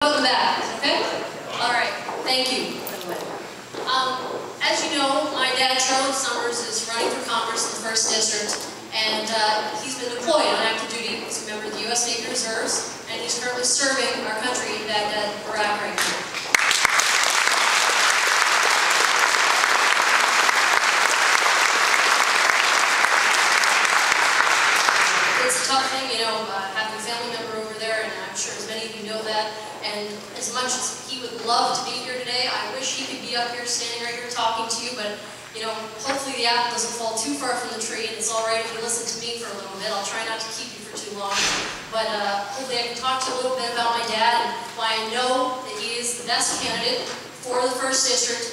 Welcome back, okay? All right, thank you. As you know, my dad, Tricia Summers, is running for Congress in the 1st District, and he's been deployed on active duty as a member of the U.S. Navy Reserves, and he's currently serving our country in Baghdad, Iraq right now. It's a tough thing, you know, having a family member over there, and I'm sure as many of you know that. And as much as he would love to be here today, I wish he could be up here, standing right here talking to you, but, you know, hopefully the apple doesn't fall too far from the tree, and it's all right if you listen to me for a little bit. I'll try not to keep you for too long. But hopefully I can talk to you a little bit about my dad and why I know that he is the best candidate for the 1st District,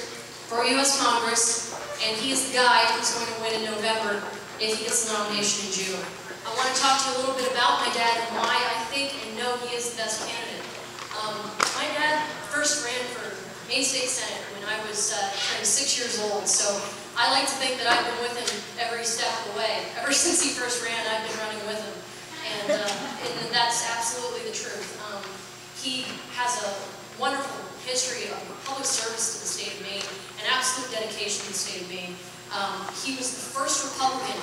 for U.S. Congress, and he is the guy who's going to win in November if he gets the nomination in June. I want to talk to you a little bit about my dad and why I think and know he is the best candidate. My dad first ran for Maine State Senate when I was turning 6 years old, so I like to think that I've been with him every step of the way. Ever since he first ran, I've been running with him, and that's absolutely the truth. He has a wonderful history of public service to the state of Maine, and absolute dedication to the state of Maine. He was the first Republican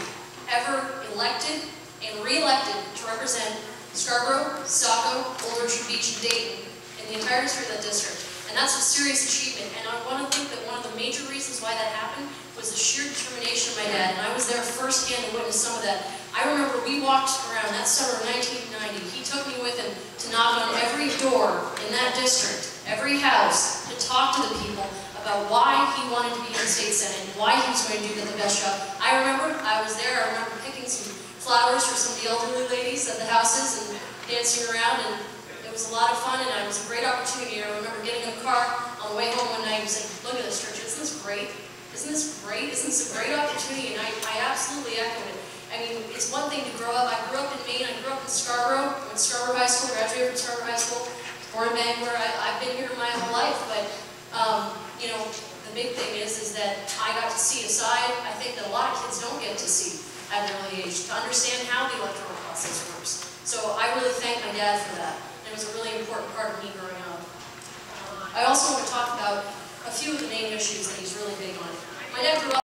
ever elected and re-elected to represent Scarborough, Saco, Old Orchard Beach, and Dayton in the entire history of that district. And that's a serious achievement. And I want to think that one of the major reasons why that happened was the sheer determination of my dad. And I was there firsthand to witness some of that. I remember we walked around that summer of 1990. He took me with him to knock on every door in that district, every house, to talk to the people about why he wanted to be in the state senate, and why he was going to do the best job. I remember I was there. I remember picking some flowers for some of the elderly ladies at the houses and dancing around, and it was a lot of fun, and it was a great opportunity. I remember getting in the car on the way home one night and saying, "Look at this, Tricia, isn't this great? Isn't this great? Isn't this a great opportunity?" And I absolutely echoed it. I mean, it's one thing to grow up. I grew up in Maine. I grew up in Scarborough. I went to Scarborough High School, graduated from Scarborough High School, born in Bangor. I've been here my whole life, but you know, the big thing is that I got to see a side I think that a lot of kids don't get to see at an early age, to understand how the electoral process works. So I really thank my dad for that. It was a really important part of me growing up. I also want to talk about a few of the main issues that he's really big on. My dad grew up